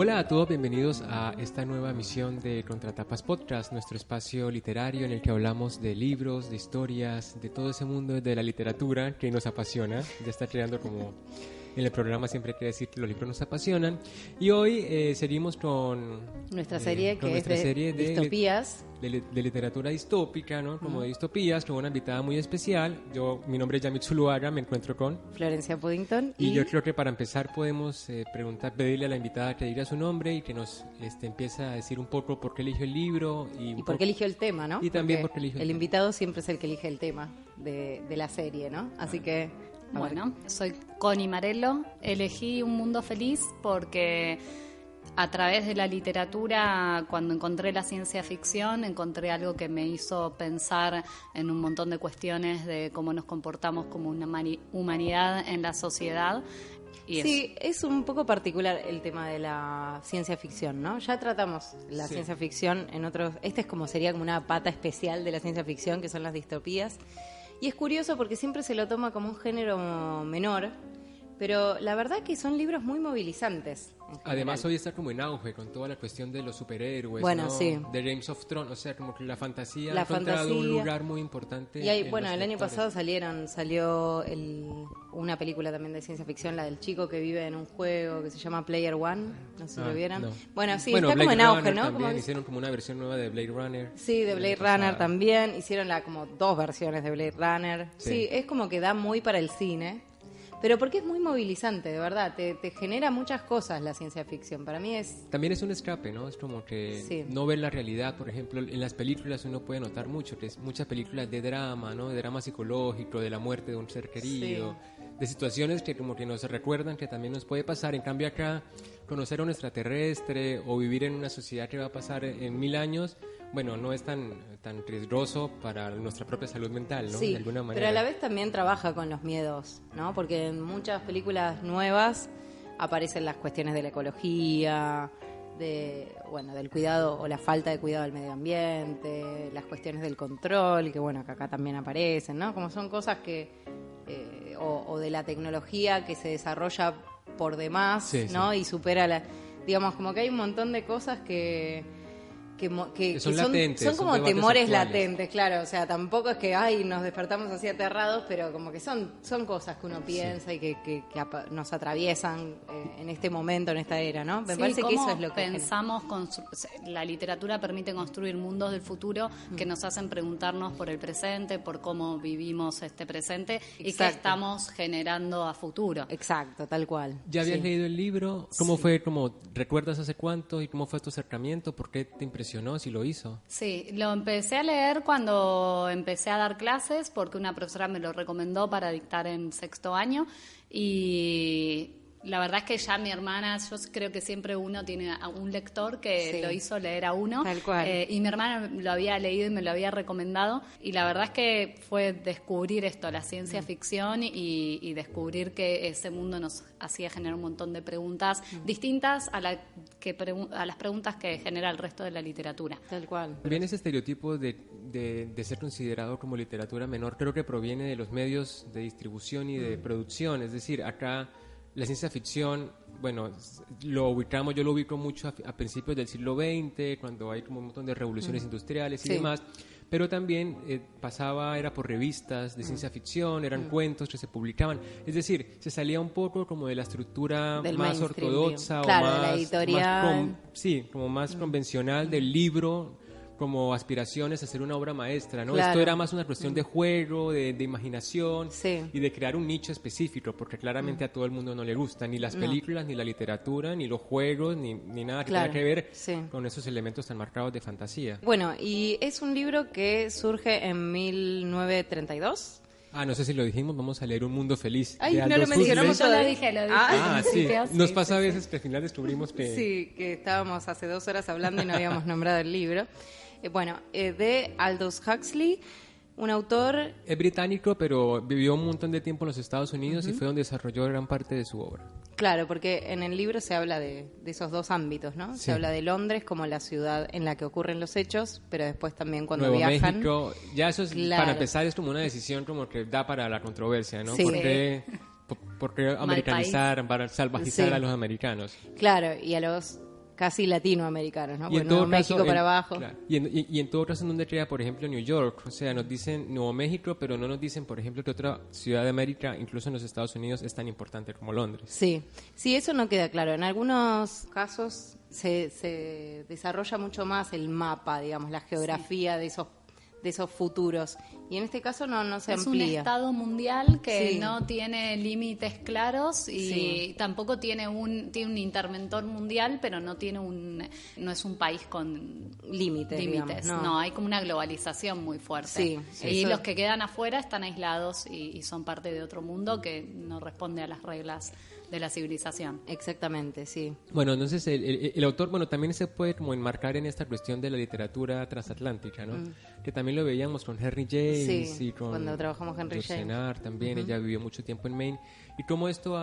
Hola a todos, bienvenidos a esta nueva emisión de Contratapas Podcast, nuestro espacio literario en el que hablamos de libros, de historias, de todo ese mundo de la literatura que nos apasiona. Ya está creando como en el programa siempre quiere decir que los libros nos apasionan. Y hoy seguimos con nuestra serie que es de distopías. De literatura distópica, ¿no? Como de distopías, con una invitada muy especial. Mi nombre es Yamit Zuluaga, me encuentro con Florencia Puddington. Y yo creo que para empezar podemos pedirle a la invitada que diga su nombre y que nos empiece a decir un poco por qué eligió el libro. Y por qué eligió el tema, ¿no? Y también por qué eligió el tema. Invitado siempre es el que elige el tema de la serie, ¿no? Así que... Bueno, soy Connie Marello. Elegí Un Mundo Feliz porque a través de la literatura, cuando encontré la ciencia ficción, encontré algo que me hizo pensar en un montón de cuestiones de cómo nos comportamos como una humanidad en la sociedad. Sí, es un poco particular el tema de la ciencia ficción, ¿no? Ya tratamos la ciencia ficción en otros... sería como una pata especial de la ciencia ficción, que son las distopías. Y es curioso porque siempre se lo toma como un género menor, pero la verdad que son libros muy movilizantes. Además hoy está como en auge con toda la cuestión de los superhéroes, bueno, ¿no? sí. De Games of Thrones, o sea, como que la fantasía ha encontrado un lugar muy importante. Y el año pasado salió una película también de ciencia ficción, la del chico que vive en un juego que se llama Player One, no sé si lo vieron. No. Bueno, sí, está como en auge, ¿no? También hicieron como una versión nueva de Blade Runner. Sí, de Blade Runner también, hicieron como 2 versiones de Blade Runner. Sí, es como que da muy para el cine. Pero porque es muy movilizante, de verdad, te genera muchas cosas la ciencia ficción. Para mí es... También es un escape, ¿no? Es como que no ver la realidad, por ejemplo, en las películas uno puede notar mucho, que es muchas películas de drama, ¿no? De drama psicológico, de la muerte de un ser querido, de situaciones que como que nos recuerdan que también nos puede pasar. En cambio acá, conocer a un extraterrestre o vivir en una sociedad que va a pasar en 1000 años... Bueno, no es tan riesgoso para nuestra propia salud mental, ¿no? Sí, de alguna manera. Pero a la vez también trabaja con los miedos, ¿no? Porque en muchas películas nuevas aparecen las cuestiones de la ecología, del cuidado o la falta de cuidado del medio ambiente, las cuestiones del control, que que acá también aparecen, ¿no? Como son cosas que... o de la tecnología que se desarrolla por demás, ¿no? Y supera digamos, como que hay un montón de cosas que son latentes, son como temores actuales. Latentes, claro, o sea, tampoco es que nos despertamos así aterrados, pero como que son cosas que uno piensa y que nos atraviesan en este momento, en esta era, ¿no? Me parece que eso es lo que pensamos. La literatura permite construir mundos del futuro que nos hacen preguntarnos por el presente, por cómo vivimos este presente. Exacto. Y qué estamos generando a futuro. Exacto, tal cual. ¿Ya habías leído el libro? ¿Cómo fue? ¿Recuerdas hace cuánto y cómo fue tu acercamiento? ¿Por qué te impresionó? Si lo hizo. Sí, lo empecé a leer cuando empecé a dar clases porque una profesora me lo recomendó para dictar en 6º año y la verdad es que ya mi hermana, yo creo que siempre uno tiene a un lector que lo hizo leer a uno. Tal cual. Y mi hermana lo había leído y me lo había recomendado y la verdad es que fue descubrir esto, la ciencia ficción y descubrir que ese mundo nos hacía generar un montón de preguntas distintas a las preguntas que genera el resto de la literatura. Tal cual. También ese estereotipo de ser considerado como literatura menor creo que proviene de los medios de distribución y de producción, es decir, acá la ciencia ficción, bueno, yo lo ubico mucho a principios del siglo XX, cuando hay como un montón de revoluciones industriales y demás, pero también era por revistas de ciencia ficción, eran cuentos que se publicaban, es decir, se salía un poco como de la estructura del más ortodoxa o de más, la editorial. como más convencional del libro, como aspiraciones a ser una obra maestra, ¿no? Claro. Esto era más una cuestión de juego, de imaginación y de crear un nicho específico, porque claramente a todo el mundo no le gusta, ni las películas, ni la literatura, ni los juegos, ni nada que tenga que ver con esos elementos tan marcados de fantasía. Bueno, y es un libro que surge en 1932. No sé si lo dijimos, vamos a leer Un Mundo Feliz. Ay, no lo mencionamos. Yo lo dije. Sí. Nos pasa a veces que al final descubrimos que... Sí, que estábamos hace 2 horas hablando y no habíamos nombrado el libro. De Aldous Huxley, un autor... Es británico, pero vivió un montón de tiempo en los Estados Unidos y fue donde desarrolló gran parte de su obra. Claro, porque en el libro se habla de esos 2 ámbitos, ¿no? Sí. Se habla de Londres como la ciudad en la que ocurren los hechos, pero después también cuando Nuevo viajan... México, ya eso es, claro. Para empezar, es como una decisión como que da para la controversia, ¿no? Sí. ¿Por qué americanizar, para salvajizar a los americanos? Claro, y a los casi latinoamericanos, ¿no? Y en Bueno, todo México caso, para abajo. claro, y en todo caso, en donde queda, por ejemplo, New York, o sea, nos dicen Nuevo México, pero no nos dicen, por ejemplo, que otra ciudad de América, incluso en los Estados Unidos, es tan importante como Londres. Sí, sí, eso no queda claro. En algunos casos se desarrolla mucho más el mapa, digamos, la geografía de esos futuros. Y en este caso no se amplía. Es un estado mundial que Sí. no tiene límites claros y Sí. tampoco tiene un interventor mundial, pero no es un país con Límites, límites. digamos, No, hay como una globalización muy fuerte. Sí, Y eso- los que quedan afuera están aislados y son parte de otro mundo que no responde a las reglas de la civilización. Exactamente, sí. Bueno, entonces el autor, bueno, también se puede como enmarcar en esta cuestión de la literatura transatlántica, ¿no? Que también lo veíamos con Henry James Sí, y con cuando trabajamos Henry George James. Senard también, ella vivió mucho tiempo en Maine, y cómo esto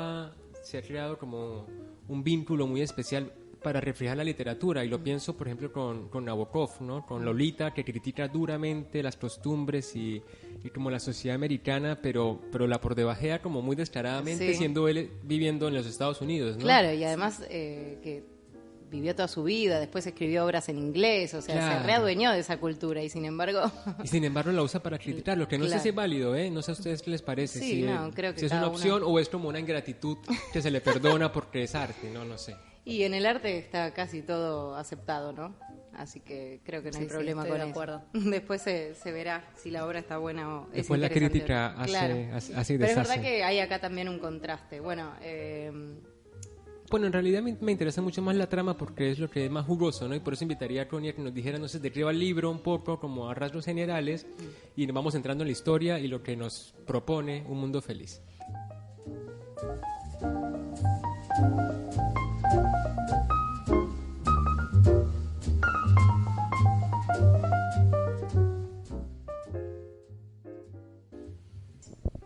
se ha creado como un vínculo muy especial para reflejar la literatura, y lo pienso, por ejemplo, con Nabokov, ¿no? Con Lolita, que critica duramente las costumbres y como la sociedad americana, pero la por debajea como muy descaradamente, Sí. siendo él viviendo en los Estados Unidos, ¿no? Claro, y además que vivió toda su vida, después escribió obras en inglés, o sea, Claro. se readueñó de esa cultura y sin embargo... Y sin embargo la usa para criticar, lo que no sé Claro. si es válido, ¿eh? No sé a ustedes qué les parece, Sí, si, no, creo que si es cada una uno- opción o es como una ingratitud que se le perdona porque es arte, no sé. Y en el arte está casi todo aceptado, ¿no? Así que creo que no hay Sí, sí, problema estoy con de eso. acuerdo. Después se verá si la obra está buena o es Después la interesante. crítica hace- Claro. hace y Pero es deshace. verdad que hay acá también un contraste. Bueno, Bueno, en realidad me interesa mucho más la trama porque es lo que es más jugoso, ¿no? Y por eso invitaría a Connie a que nos dijera, no sé, de qué va el libro un poco, como a rasgos generales, y nos vamos entrando en la historia y lo que nos propone Un Mundo Feliz.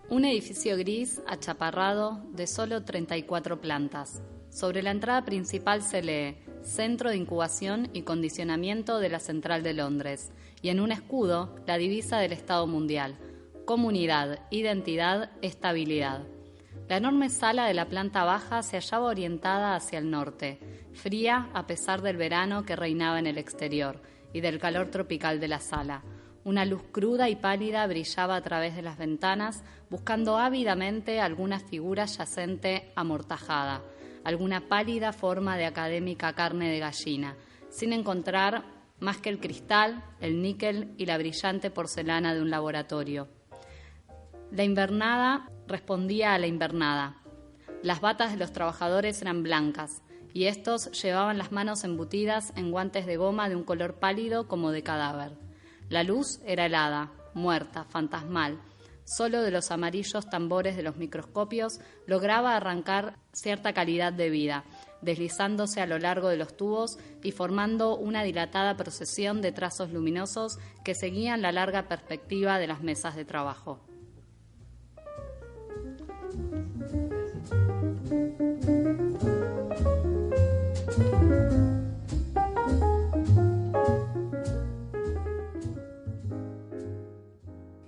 Un edificio gris, achaparrado, de solo 34 plantas. Sobre la entrada principal se lee Centro de Incubación y Condicionamiento de la Central de Londres, y en un escudo la divisa del Estado Mundial: Comunidad, Identidad, Estabilidad. La enorme sala de la planta baja se hallaba orientada hacia el norte, fría a pesar del verano que reinaba en el exterior y del calor tropical de la sala. Una luz cruda y pálida brillaba a través de las ventanas, buscando ávidamente alguna figura yacente amortajada, alguna pálida forma de académica carne de gallina, sin encontrar más que el cristal, el níquel y la brillante porcelana de un laboratorio. La invernada respondía a la invernada. Las batas de los trabajadores eran blancas, y estos llevaban las manos embutidas en guantes de goma de un color pálido como de cadáver. La luz era helada, muerta, fantasmal. Solo de los amarillos tambores de los microscopios lograba arrancar cierta calidad de vida, deslizándose a lo largo de los tubos y formando una dilatada procesión de trazos luminosos que seguían la larga perspectiva de las mesas de trabajo.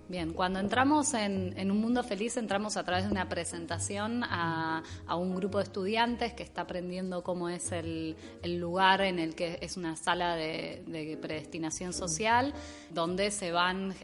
Bien, cuando entramos en Un Mundo Feliz, entramos a través de una presentación a un grupo de estudiantes que está aprendiendo cómo es el lugar en el que es una sala de predestinación social, donde se van,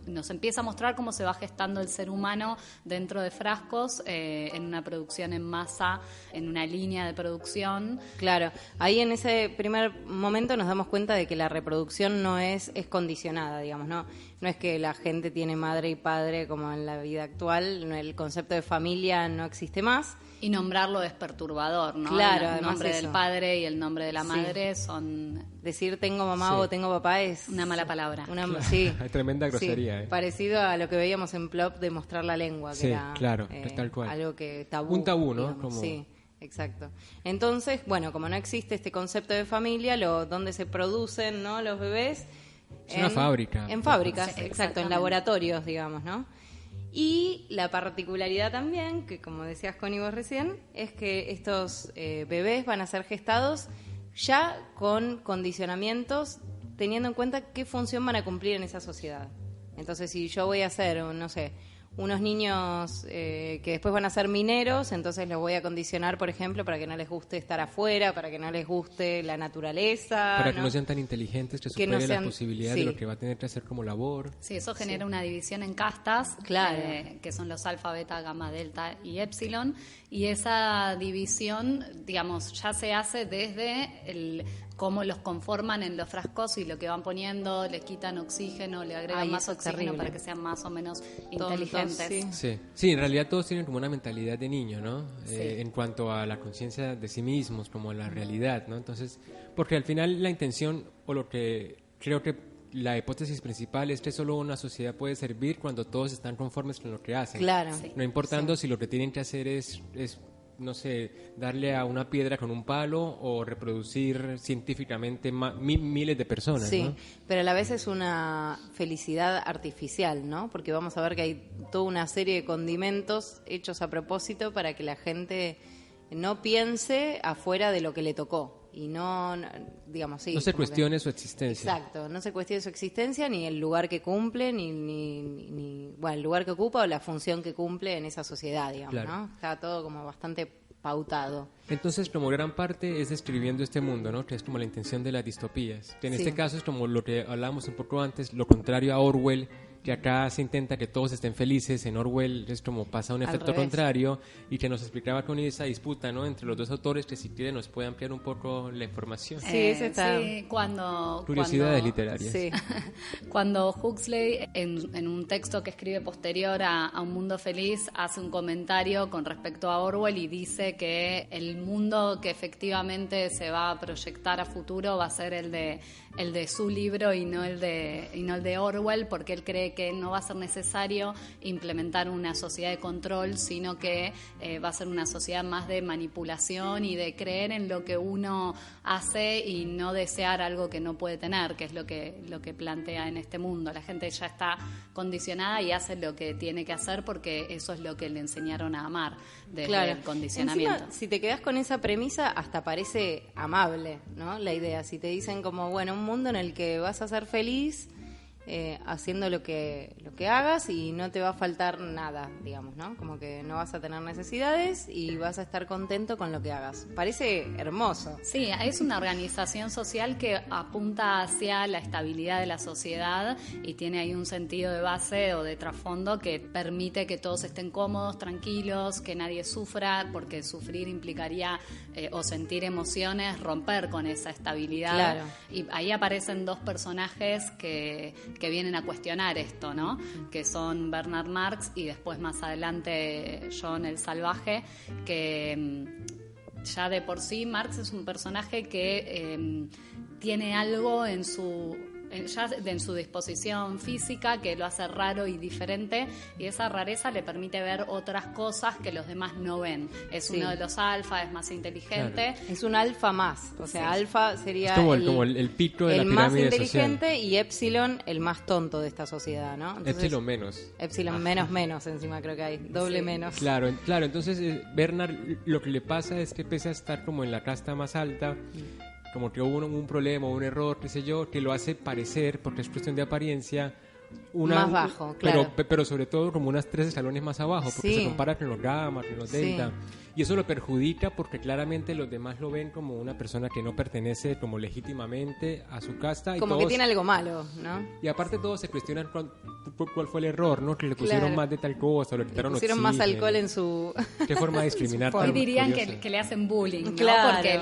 nos empieza a mostrar cómo se va gestando el ser humano dentro de frascos, en una producción en masa, en una línea de producción. claro, ahí en ese primer momento nos damos cuenta de que la reproducción no es condicionada, digamos, ¿no? No es que la gente tiene madre y padre como en la vida actual, no, el concepto de familia no existe más. Y nombrarlo es perturbador, ¿no? Claro, El además nombre eso. del padre y el nombre de la Sí. madre son Decir tengo mamá Sí. o tengo papá es una mala palabra. Sí. Tremenda Sí, grosería, ¿eh? parecido a lo que veíamos en Plop de mostrar la lengua, que Sí, era claro, tal cual. algo que tabú. Un tabú, ¿no? digamos. Como- Sí, exacto. Entonces, bueno, como no existe este concepto de familia, donde se producen, ¿no?, los bebés. Es una fábrica. En fábricas, Sí, exacto, en exactamente. laboratorios, digamos, ¿no? Y la particularidad también, que como decías Connie vos recién, es que estos bebés van a ser gestados ya con condicionamientos, teniendo en cuenta qué función van a cumplir en esa sociedad. Entonces, si yo voy a ser, no sé, unos niños que después van a ser mineros, entonces los voy a condicionar, por ejemplo, para que no les guste estar afuera, para que no les guste la naturaleza. Para que no sean tan inteligentes, que supere la posibilidad sí. de lo que va a tener que hacer como labor. Sí, eso genera una división en castas, claro. Que son los alfa, beta, gamma, delta y epsilon, y esa división, digamos, ya se hace desde cómo los conforman en los frascos y lo que van poniendo, le quitan oxígeno, le agregan más oxígeno para que sean más o menos inteligentes. Sí, en realidad todos tienen como una mentalidad de niño, ¿no? En cuanto a la conciencia de sí mismos, como la realidad, ¿no? Entonces, porque al final la intención, o lo que creo que la hipótesis principal es que solo una sociedad puede servir cuando todos están conformes con lo que hacen. Claro. No importando si lo que tienen que hacer es no sé, darle a una piedra con un palo o reproducir científicamente miles de personas. Sí, ¿no? pero a la vez es una felicidad artificial, ¿no? Porque vamos a ver que hay toda una serie de condimentos hechos a propósito para que la gente no piense afuera de lo que le tocó. Y no digamos, sí. No se cuestione su existencia. Exacto, no se cuestione su existencia, ni el lugar que cumple, ni bueno, el lugar que ocupa o la función que cumple en esa sociedad, digamos, claro. ¿no? Está todo como bastante pautado. Entonces, como gran parte es describiendo este mundo, ¿no? Que es como la intención de las distopías. Que en este caso es como lo que hablábamos un poco antes, lo contrario a Orwell, que acá se intenta que todos estén felices. En Orwell es como pasa un efecto contrario, y que nos explicaba con esa disputa, ¿no? Entre los dos autores, que si quieren nos puede ampliar un poco la información. Sí, Curiosidades literarias. Sí. Cuando Huxley, en un texto que escribe posterior a Un Mundo Feliz, hace un comentario con respecto a Orwell y dice que el mundo que efectivamente se va a proyectar a futuro va a ser el de su libro y no el de Orwell, porque él cree que no va a ser necesario implementar una sociedad de control, sino que va a ser una sociedad más de manipulación y de creer en lo que uno hace y no desear algo que no puede tener, que es lo que plantea en este mundo. La gente ya está condicionada y hace lo que tiene que hacer porque eso es lo que le enseñaron a amar desde el condicionamiento. Encima, si te quedas con esa premisa, hasta parece amable, ¿no? La idea, si te dicen como, bueno, un mundo en el que vas a ser feliz haciendo lo que hagas y no te va a faltar nada, digamos, ¿no? Como que no vas a tener necesidades y vas a estar contento con lo que hagas. Parece hermoso. Sí, es una organización social que apunta hacia la estabilidad de la sociedad y tiene ahí un sentido de base o de trasfondo que permite que todos estén cómodos, tranquilos, que nadie sufra, porque sufrir implicaría o sentir emociones, romper con esa estabilidad. Claro. Y ahí aparecen dos personajes que vienen a cuestionar esto, ¿no? Que son Bernard Marx y después más adelante John el Salvaje, que ya de por sí Marx es un personaje que tiene algo en su disposición física que lo hace raro y diferente, y esa rareza le permite ver otras cosas que los demás no ven. Es uno de los alfa, es más inteligente. Claro. Es un alfa más, o sea, alfa sería como el pico de la pirámide más inteligente social. Y epsilon el más tonto de esta sociedad, ¿no? Entonces, epsilon menos. Epsilon menos encima creo que hay, doble menos. Claro, entonces Bernard lo que le pasa es que pese a estar como en la casta más alta, como que hubo un problema, un error, qué sé yo, que lo hace parecer, porque es cuestión de apariencia, más bajo, claro. Pero sobre todo como unas 3 escalones más abajo, porque se compara con los gamma, con los delta. Y eso lo perjudica porque claramente los demás lo ven como una persona que no pertenece como legítimamente a su casta. Como que tiene algo malo, ¿no? Y aparte todos se cuestionan cuál fue el error, ¿no? Que le pusieron más de tal cosa, o le quitaron pusieron oxígeno. más alcohol en su... Qué forma de discriminar. Hoy dirían que le hacen bullying, ¿no? Claro. Porque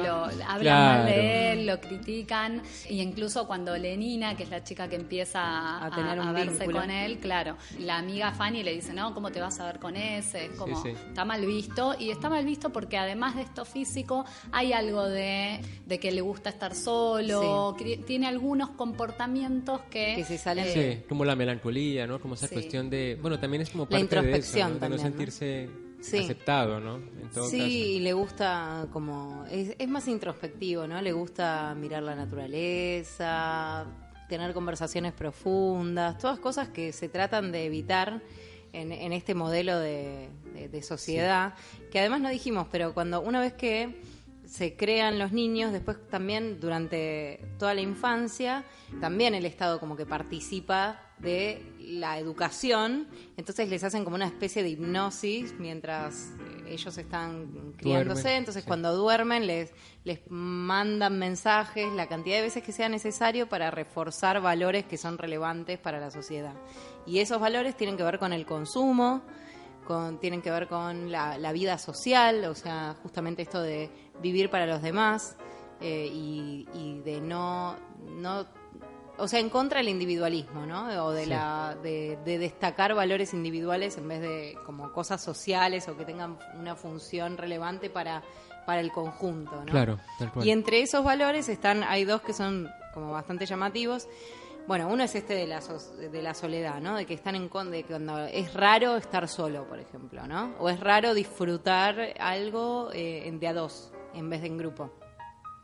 hablan mal de él, lo critican, y incluso cuando Lenina, que es la chica que empieza a tener un verse vínculo con él, claro, la amiga Fanny le dice, no, ¿cómo te vas a ver con ese? Es como, está mal visto, y está mal visto porque además de esto físico hay algo de que le gusta estar solo, tiene algunos comportamientos que se salen como la melancolía, ¿no? Como esa cuestión de, bueno, también es como parte la introspección de eso, ¿no? De no sentirse aceptado, ¿no? En todo caso. Y le gusta como es más introspectivo, ¿no? Le gusta mirar la naturaleza, tener conversaciones profundas, todas cosas que se tratan de evitar en este modelo de sociedad, que además no dijimos, pero una vez que se crean los niños, después también durante toda la infancia, también el Estado como que participa de la educación, entonces les hacen como una especie de hipnosis mientras ellos están criándose, Duermen, entonces sí. cuando duermen les mandan mensajes la cantidad de veces que sea necesario para reforzar valores que son relevantes para la sociedad. Y esos valores tienen que ver con el consumo, tienen que ver con la vida social, o sea, justamente esto de vivir para los demás y de no, o sea, en contra del individualismo, ¿no? O de Sí. de destacar valores individuales en vez de como cosas sociales o que tengan una función relevante para el conjunto, ¿no? Claro, tal cual. Y entre esos valores hay dos que son como bastante llamativos. Bueno, uno es este de la soledad, ¿no? De que están de que cuando es raro estar solo, por ejemplo, ¿no? O es raro disfrutar algo de a dos en vez de en grupo.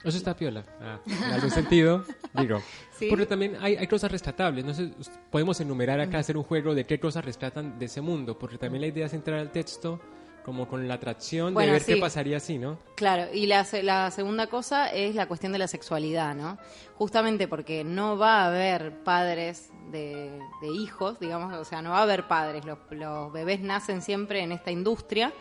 Eso está piola, en algún sentido, digo. Sí. Porque también hay cosas rescatables. No sé, podemos enumerar acá, hacer un juego de qué cosas rescatan de ese mundo, porque también la idea es entrar al texto como con la atracción Bueno, de ver sí. qué pasaría así, ¿no? Claro, y la segunda cosa es la cuestión de la sexualidad, ¿no? Justamente porque no va a haber padres de hijos, digamos, o sea, no va a haber padres, los bebés nacen siempre en esta industria.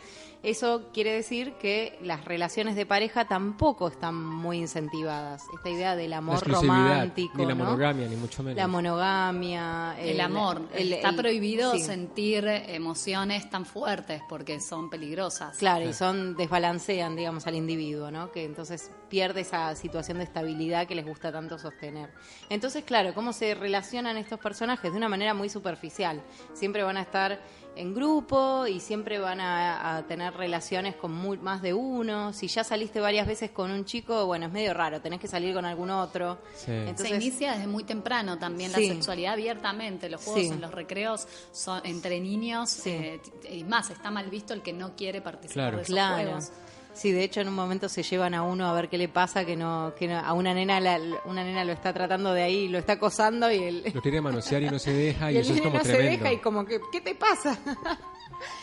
Eso quiere decir que las relaciones de pareja tampoco están muy incentivadas. Esta idea del La amor exclusividad, romántico, ni la ¿no? monogamia, ni mucho menos. La monogamia, El amor. Está prohibido sí. sentir emociones tan fuertes porque son peligrosas. Claro, y desbalancean, digamos, al individuo, ¿no? Que entonces pierde esa situación de estabilidad que les gusta tanto sostener. Entonces, claro, ¿cómo se relacionan estos personajes? De una manera muy superficial. Siempre van a estar en grupo y siempre van a tener relaciones con más de uno. Si ya saliste varias veces con un chico, bueno, es medio raro, tenés que salir con algún otro. Sí. Entonces, se inicia desde muy temprano también Sí. la sexualidad abiertamente. Los juegos Sí. en los recreos son entre niños. Sí. Y más, está mal visto el que no quiere participar Claro. de esos claro. juegos. Sí, de hecho en un momento se llevan a uno a ver qué le pasa, que no a una nena una nena lo está tratando de ahí, lo está acosando y él Lo quiere manosear y no se deja, y y el eso es nene como no se tremendo. deja y como que ¿qué te pasa?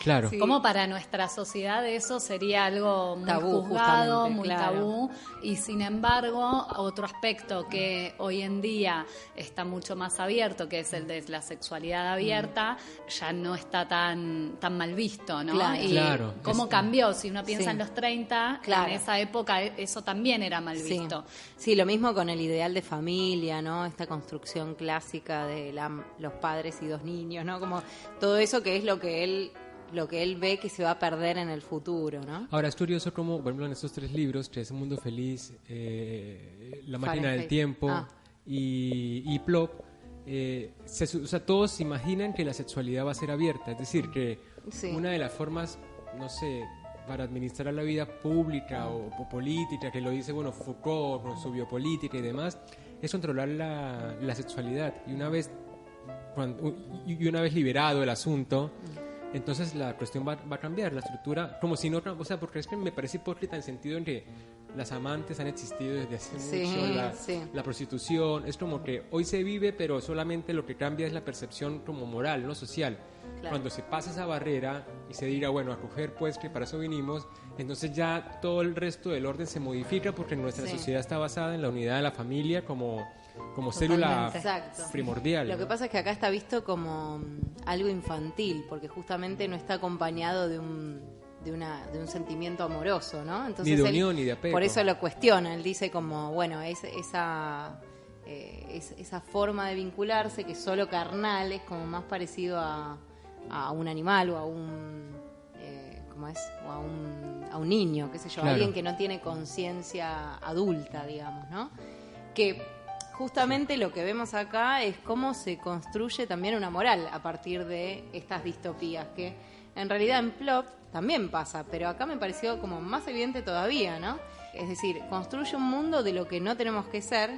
Claro. Sí. Como para nuestra sociedad eso sería algo muy Tabú, juzgado, justamente, muy claro. tabú, y sin embargo otro aspecto que hoy en día está mucho más abierto, que es el de la sexualidad abierta, ya no está tan mal visto, ¿no? Claro. Y Claro, cómo es- cambió, si uno piensa Sí. en los 30, Claro. en esa época eso también era mal Sí. visto. Sí, lo mismo con el ideal de familia, ¿no? Esta construcción clásica de los padres y dos niños, ¿no? Como todo eso que es lo que él ve que se va a perder en el futuro, ¿no? Ahora es curioso como, por ejemplo, en estos tres libros, que es Un Mundo Feliz, La Máquina del Fahrenheit. Tiempo Ah. y Plop, o sea, todos se imaginan que la sexualidad va a ser abierta. Es decir, que Sí. una de las formas, no sé, para administrar la vida pública o política, que lo dice, bueno, Foucault con su biopolítica y demás, es controlar la sexualidad. Y una vez liberado el asunto, entonces la cuestión va a cambiar, la estructura, como si no, o sea, porque es que me parece hipócrita en sentido en que las amantes han existido desde hace Sí, mucho, sí. la prostitución, es como que hoy se vive, pero solamente lo que cambia es la percepción como moral, no social. Claro. Cuando se pasa esa barrera y se diga, bueno, a coger pues que para eso vinimos, entonces ya todo el resto del orden se modifica porque nuestra Sí. sociedad está basada en la unidad de la familia como célula Exacto. primordial. Lo que ¿no? pasa es que acá está visto como algo infantil, porque justamente no está acompañado de un sentimiento amoroso, ¿no? Entonces Ni de él, unión ni de apego. por eso lo cuestiona, él dice como, bueno, esa forma de vincularse que es solo carnal es como más parecido a un animal o a un ¿cómo es? O a un niño, qué sé yo, Claro. alguien que no tiene conciencia adulta, digamos, ¿no? Que justamente lo que vemos acá es cómo se construye también una moral a partir de estas distopías, que en realidad en Plop también pasa, pero acá me pareció como más evidente todavía, ¿no? Es decir, construye un mundo de lo que no tenemos que ser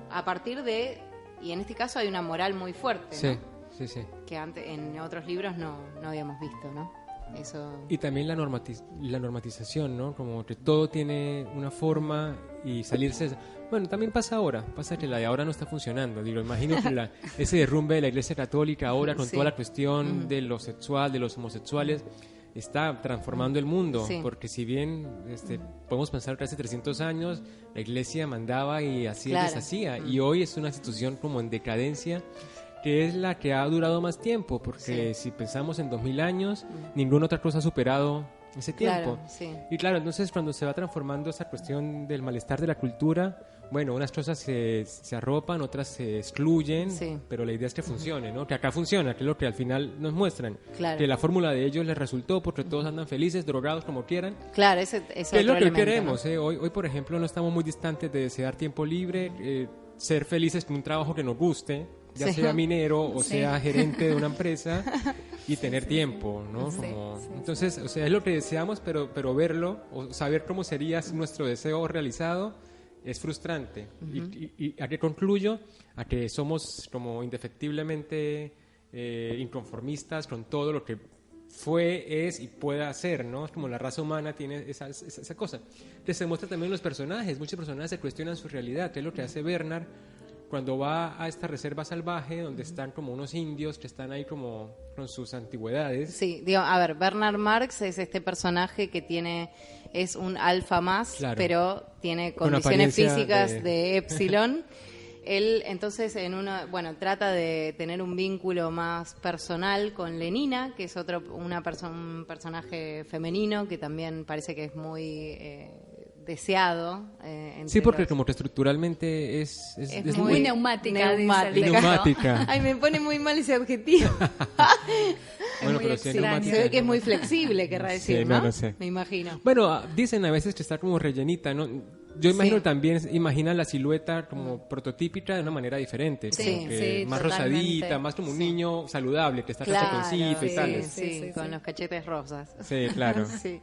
a partir de, y en este caso hay una moral muy fuerte, Sí, ¿no? sí, sí. Que antes en otros libros no habíamos visto, ¿no? Eso. Y también la normatización, ¿no? Como que todo tiene una forma y salirse... Bueno, también pasa ahora. Pasa que la de ahora no está funcionando. Digo, imagino que ese derrumbe de la Iglesia Católica ahora con Sí. toda la cuestión de lo sexual, de los homosexuales, está transformando el mundo. Sí. Porque si bien podemos pensar que hace 300 años la Iglesia mandaba y hacía y Claro. deshacía. Y hoy es una institución como en decadencia que es la que ha durado más tiempo, porque si pensamos en 2000 años, ninguna otra cosa ha superado ese tiempo. Claro, sí. Y claro, entonces cuando se va transformando esa cuestión del malestar de la cultura, bueno, unas cosas se arropan, otras se excluyen, Sí. pero la idea es que funcione, ¿no? Que acá funciona, que es lo que al final nos muestran. Claro. Que la fórmula de ellos les resultó porque todos andan felices, drogados, como quieran. Claro, ese Que es otro lo que elemento, queremos, ¿no? Hoy, por ejemplo, no estamos muy distantes de desear tiempo libre, ser felices con un trabajo que nos guste, ya Sí. sea minero o Sí. sea gerente de una empresa, y tener tiempo, ¿no? Sí, Entonces, o sea, es lo que deseamos, pero verlo o saber cómo sería nuestro deseo realizado es frustrante. Y a qué concluyo, a que somos como indefectiblemente inconformistas con todo lo que fue, es y pueda ser, ¿no? Es como la raza humana tiene esa cosa. Que se muestra también en los personajes. Muchos personajes se cuestionan su realidad, que es lo que hace Bernard cuando va a esta reserva salvaje donde están como unos indios que están ahí como con sus antigüedades. Sí, digo, a ver, Bernard Marx es este personaje que es un alfa más, Claro. pero tiene Con condiciones apariencia físicas de epsilon. Él entonces trata de tener un vínculo más personal con Lenina, que es un personaje femenino que también parece que es muy deseado. Sí, porque como que estructuralmente es muy neumática, dice el Y neumática. Ay, me pone muy mal ese objetivo. Bueno, muy pero si es extraño. neumática, Se ve que es ¿no? muy flexible, querrá decir, Sí, ¿no? no sé. Me imagino. Bueno, dicen a veces que está como rellenita, ¿no? Yo imagino Sí. también, imaginan la silueta como prototípica de una manera diferente. Sí, como que sí, más totalmente. rosadita, más como un Sí. niño saludable, que está Claro, taconcito y sí, tales. sí, con los cachetes rosas. Sí, claro. Sí.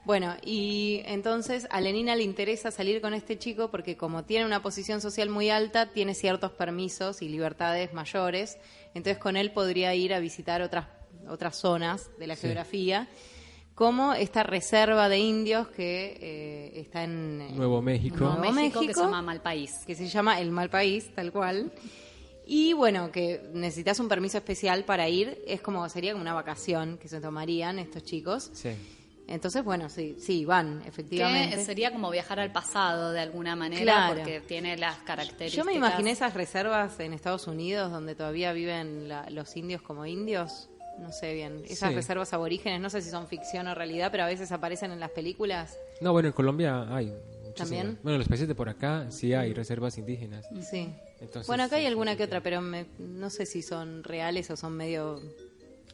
Bueno, y entonces a Lenina le interesa salir con este chico porque como tiene una posición social muy alta, tiene ciertos permisos y libertades mayores, entonces con él podría ir a visitar otras zonas de la Sí. geografía, como esta reserva de indios que está en Nuevo México. Nuevo Nuevo México, que México, se llama Malpaís. que se llama El Mal País, tal cual. Y bueno, que necesitas un permiso especial para ir, sería como una vacación que se tomarían estos chicos. Sí. Entonces, bueno, sí, van, efectivamente. Que sería como viajar al pasado de alguna manera, Claro. porque tiene las características. Yo me imaginé esas reservas en Estados Unidos donde todavía viven los indios como indios. No sé bien. Esas Sí. reservas aborígenes, no sé si son ficción o realidad, pero a veces aparecen en las películas. No, bueno, en Colombia hay muchísimas. ¿También? Bueno, en los países de por acá sí hay reservas indígenas. Sí. Entonces, Bueno, acá hay sí, alguna sí, que sí. otra, pero no sé si son reales o son medio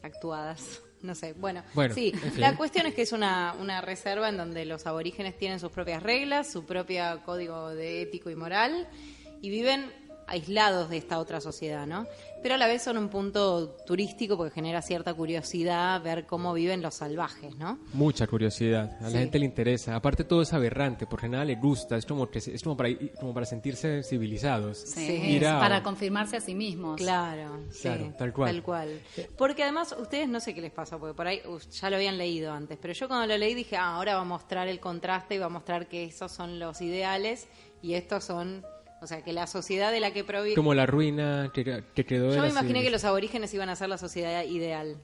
actuadas. No sé. Bueno, Bueno, sí. en fin. La cuestión es que es una reserva en donde los aborígenes tienen sus propias reglas, su propio código de ético y moral, y viven aislados de esta otra sociedad, ¿no? Pero a la vez son un punto turístico porque genera cierta curiosidad ver cómo viven los salvajes, ¿no? Mucha curiosidad, a la Sí. gente le interesa. Aparte todo es aberrante, porque nada le gusta, es como para sentirse civilizados. Sí, Sí. Ir a- para confirmarse a sí mismos. Claro, sí, Claro, tal cual. Tal cual. Porque además, ustedes no sé qué les pasa, porque por ahí ya lo habían leído antes, pero yo cuando lo leí dije, ahora va a mostrar el contraste y va a mostrar que esos son los ideales y estos son, o sea, que la sociedad de la que proviene... Como la ruina que quedó de Yo me la imaginé que civilización. los aborígenes iban a ser la sociedad ideal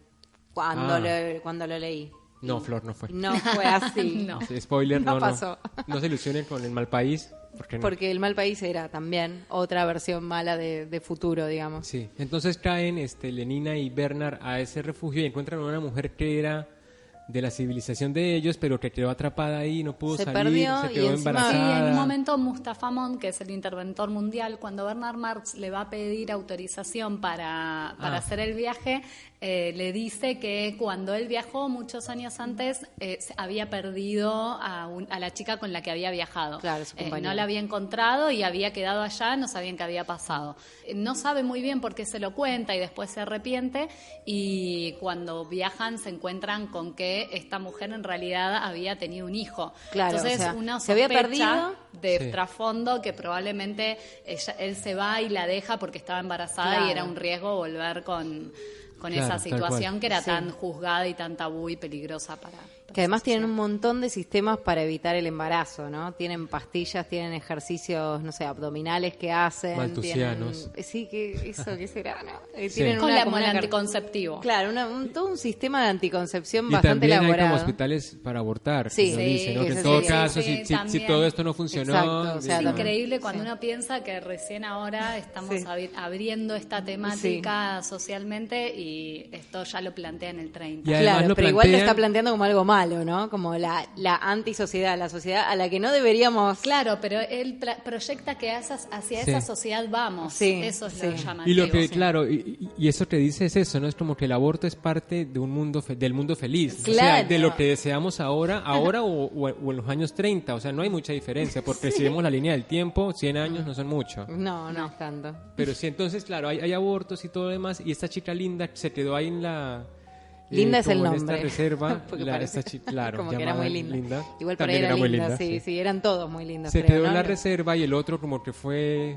cuando, Ah. cuando lo leí. No, Flor, no fue. No fue así. No. Sí, spoiler, No no, pasó. No se ilusionen con el mal país, porque no. Porque El Mal País era también otra versión mala de futuro, digamos. Sí, entonces caen Lenina y Bernard a ese refugio y encuentran a una mujer que era de la civilización de ellos, pero que quedó atrapada ahí, no pudo Se salir, perdió se y quedó encima- Sí, embarazada. en un momento Mustafa Mond, que es el interventor mundial, cuando Bernard Marx le va a pedir autorización para hacer el viaje, le dice que cuando él viajó muchos años antes había perdido a la chica con la que había viajado. Claro, su compañera. No la había encontrado y había quedado allá, no sabían qué había pasado. No sabe muy bien por qué se lo cuenta y después se arrepiente, y cuando viajan se encuentran con que esta mujer en realidad había tenido un hijo. Claro, Entonces o sea, uno se había sospecha perdido. de Sí. trasfondo que probablemente él se va y la deja porque estaba embarazada Claro. y era un riesgo volver con Claro, esa tal situación cual. que era Sí. tan juzgada y tan tabú y peligrosa para Que además tienen un montón de sistemas para evitar el embarazo, ¿no? Tienen pastillas, tienen ejercicios, no sé, abdominales que hacen. Maltusianos. Sí, ¿qué será, no? Sí. Tienen Como el una anticonceptivo. Claro, todo un sistema de anticoncepción Y bastante también hay elaborado. como hospitales para abortar. Sí. que lo dicen, ¿no? Sí, Que en sí, todo sí, caso, sí, si también. todo esto no funcionó... Exacto, o sea, Es también. increíble cuando Sí. uno piensa que recién ahora estamos Sí. abriendo esta temática socialmente y esto ya lo plantea en el 30. Y además Claro, lo pero igual lo plantean- está planteando como algo malo, ¿no? Como la antisociedad, la sociedad a la que no deberíamos... Claro, pero él proyecta que hacia Sí. esa sociedad vamos. Sí, Eso es sí. lo llamativo. Y lo que, Sí. claro, y eso te dice es eso, ¿no? Es como que el aborto es parte de un mundo del mundo feliz. O sea, Claro. de lo que deseamos ahora o en los años 30. O sea, no hay mucha diferencia, porque si vemos la línea del tiempo, 100 años no son mucho. No es tanto. Pero sí, entonces, claro, hay abortos y todo lo demás, y esta chica Linda se quedó ahí en la... Linda es el como en nombre. esta reserva, Porque parece claro, como que era llamada muy linda. Igual por ahí También era muy linda, sí, eran todos muy lindos. Se creo, quedó en ¿no? la reserva y el otro como que fue,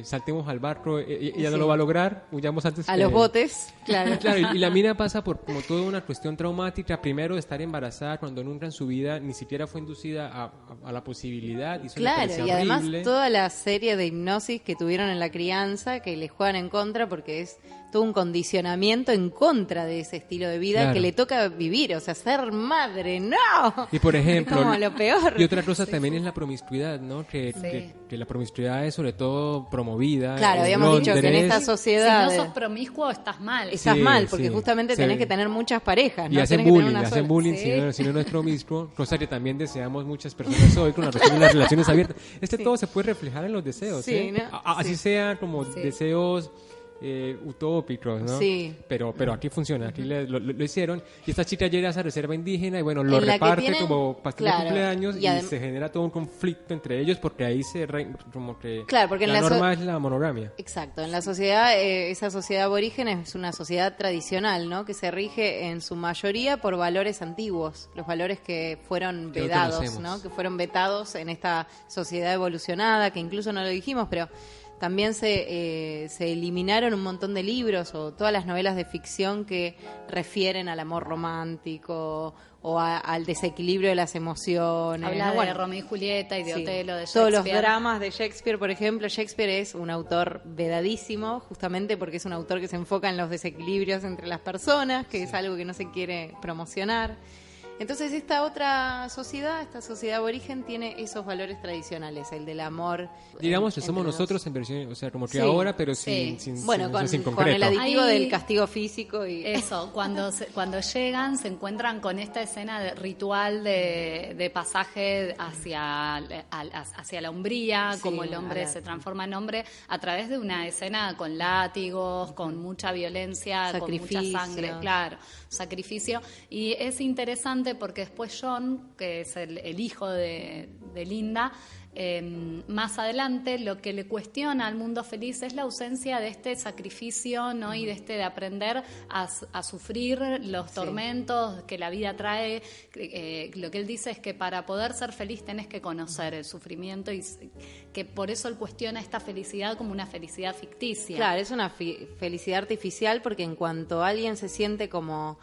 saltemos al barco, ella no Sí. lo va a lograr, huyamos antes A que... los botes, claro. Claro, y la mina pasa por como toda una cuestión traumática, primero de estar embarazada cuando nunca en su vida ni siquiera fue inducida a la posibilidad. Y eso le Claro, parecía y además horrible. toda la serie de hipnosis que tuvieron en la crianza que le juegan en contra porque es todo un condicionamiento en contra de ese estilo de vida Claro. que le toca vivir, o sea, ser madre, ¡no! Y por ejemplo, Como lo peor. y otra cosa también es la promiscuidad, ¿no? Que la promiscuidad es sobre todo promovida. Claro, en habíamos dicho que en Londres. esta sociedad Si no sos promiscuo, estás mal. estás Sí, mal, porque sí. justamente tenés que tener muchas parejas, Y ¿no? hacen Tenés que tener bullying, una hacen sola. bullying Sí. si no es promiscuo, cosa que también deseamos muchas personas hoy con las relaciones abiertas. Todo se puede reflejar en los deseos, Sí, ¿eh? ¿no? Así Sí. sea como deseos utópicos, ¿no? Sí. Pero aquí funciona, aquí lo hicieron. Y esta chica llega a esa reserva indígena y bueno, lo En la que reparte tienen- como pastel claro, de cumpleaños y y adem- se genera todo un conflicto entre ellos porque ahí como que Claro, porque en la la norma es la monogamia. Exacto, en la sociedad, esa sociedad aborigen es una sociedad tradicional, ¿no? Que se rige en su mayoría por valores antiguos, los valores que fueron Que hoy vedados, conocemos. ¿no? Que fueron vetados en esta sociedad evolucionada, que incluso no lo dijimos, pero también se eliminaron un montón de libros o todas las novelas de ficción que refieren al amor romántico o al desequilibrio de las emociones. Habla ¿no? de Bueno, Romeo y Julieta y de sí. Otelo, de Todos los Shakespeare. dramas de Shakespeare, por ejemplo, Shakespeare es un autor vedadísimo, justamente porque es un autor que se enfoca en los desequilibrios entre las personas, que es algo que no se quiere promocionar. Entonces esta otra sociedad, esta sociedad aborigen, tiene esos valores tradicionales, el del amor. Digamos que entre somos los- nosotros en versión, o sea, como que Sí, ahora, pero sí. sin Bueno, sin con concreto. el aditivo Ahí- del castigo físico y... Eso, cuando llegan se encuentran con esta escena ritual de pasaje hacia la hombría, Sí, como el hombre a la- se transforma en hombre, a través de una escena con látigos, con mucha violencia, con mucha Sacrificios. sangre, claro, sacrificio. Y es interesante porque después John, que es el hijo de Linda, más adelante lo que le cuestiona al mundo feliz es la ausencia de este sacrificio, ¿no? Y de aprender a sufrir los tormentos que la vida trae. Lo que él dice es que para poder ser feliz tenés que conocer el sufrimiento y que por eso él cuestiona esta felicidad como una felicidad ficticia. Claro, es una felicidad artificial porque en cuanto alguien se siente como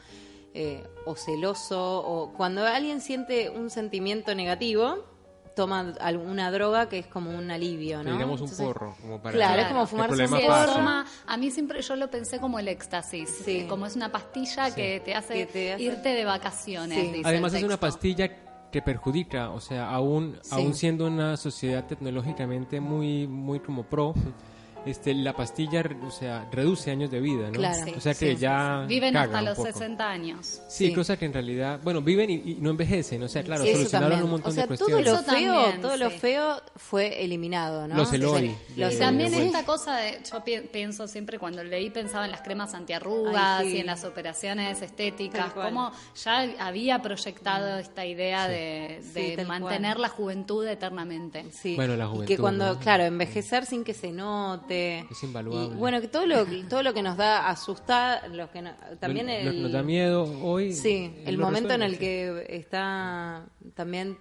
o celoso o cuando alguien siente un sentimiento negativo, toma alguna droga que es como un alivio, ¿no? Digamos un Entonces, porro, como para claro, es que como el fumarse problema un Se pase. porro. toma- a mí siempre yo lo pensé como el éxtasis, Sí. como es una pastilla que te hace Que te hace- irte de vacaciones. Sí. dice Además el es una texto. pastilla que perjudica, o sea, aún siendo una sociedad tecnológicamente muy como pro, la pastilla, o sea, reduce años de vida, ¿no? Claro. O sea que Sí, ya Viven caga hasta un los poco. 60 años. Sí, Sí. cosa que en realidad, bueno, viven y no envejecen, o sea, claro, Eso solucionaron también. un montón o sea, de todo cuestiones. lo Eso feo, también, todo lo sí. feo fue eliminado, ¿no? Los Eloy. Sí. de- Y también de- esta cosa de, yo pienso siempre cuando leí, pensaba en las cremas antiarrugas Ay, sí. y en las operaciones estéticas, Tal cual. cómo ya había proyectado esta idea Sí, de tal mantener cual. la juventud eternamente. Sí. Bueno, la y que juventud, cuando, ¿no? claro, envejecer sin que se note. Es invaluable. Y, bueno, que todo lo que nos da asustar, también nos da miedo hoy. Sí, el lo momento en resuelve, el sí. que está también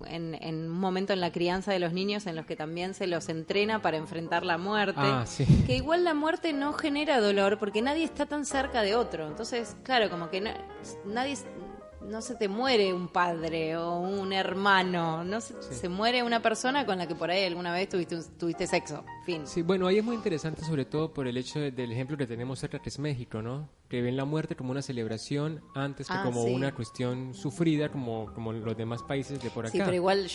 en un momento en la crianza de los niños en los que también se los entrena para enfrentar la muerte. Ah, sí. Que igual la muerte no genera dolor porque nadie está tan cerca de otro. Entonces, claro, como que nadie no se te muere un padre o un hermano, no se muere una persona con la que por ahí alguna vez tuviste sexo, fin. Sí, bueno, ahí es muy interesante sobre todo por el hecho del ejemplo que tenemos cerca, que es México, ¿no? Que ven la muerte como una celebración antes que como una cuestión sufrida como los demás países de por acá. Sí, pero igual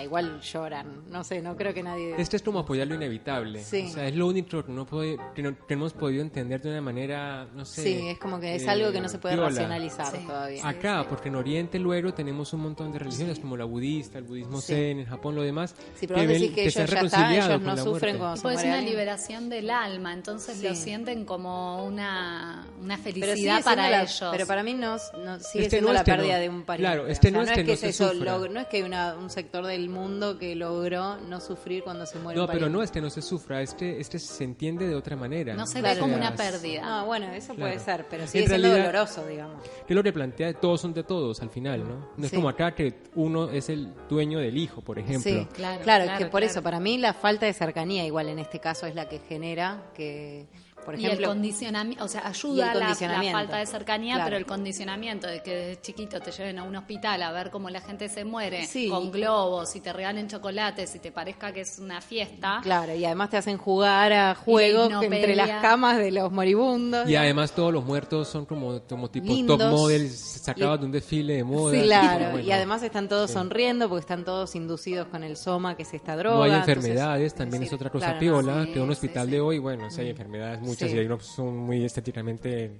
igual lloran, no sé, no creo que nadie... Este es como apoyar lo inevitable, sí. O sea, es lo único que hemos podido entender de una manera, no sé... Sí, es como que es algo que no se puede racionalizar todavía. Acá, porque en Oriente luego tenemos un montón de religiones como la budista, el budismo zen, en Japón lo demás. Sí, pero vos decís que ellos ya están, ellos no sufren cuando se muere alguien. Es una alguien. liberación del alma, entonces lo sienten como una felicidad para ellos. Pero para mí no sigue siendo la pérdida de un pariente. Claro, no es que eso no es que hay un sector del mundo que logró no sufrir cuando se muere un pariente. No, pero no es que no se sufra, se entiende de otra manera. No se ve como una pérdida. No, bueno, eso puede ser, pero sigue siendo doloroso, digamos. Que lo que plantea, todos son de todos al final, ¿no? No es como acá que uno es el dueño del hijo, por ejemplo. Sí, claro, que por eso, para mí la falta de cercanía igual en este caso es la que genera que... Por ejemplo, y el condicionamiento, o sea, ayuda la falta de cercanía, pero el condicionamiento de que desde chiquito te lleven a un hospital a ver cómo la gente se muere con globos y te regalen chocolates y te parezca que es una fiesta. Claro, y además te hacen jugar a juegos entre las camas de los moribundos. Y además todos los muertos son como tipo lindos, top models sacados de un desfile de moda. Sí, claro, bueno, y además están todos sonriendo porque están todos inducidos con el soma, que es esta droga. No hay enfermedades, también es otra cosa piola, no, que un hospital de hoy, bueno, si hay enfermedades muchas y hay unos son muy estéticamente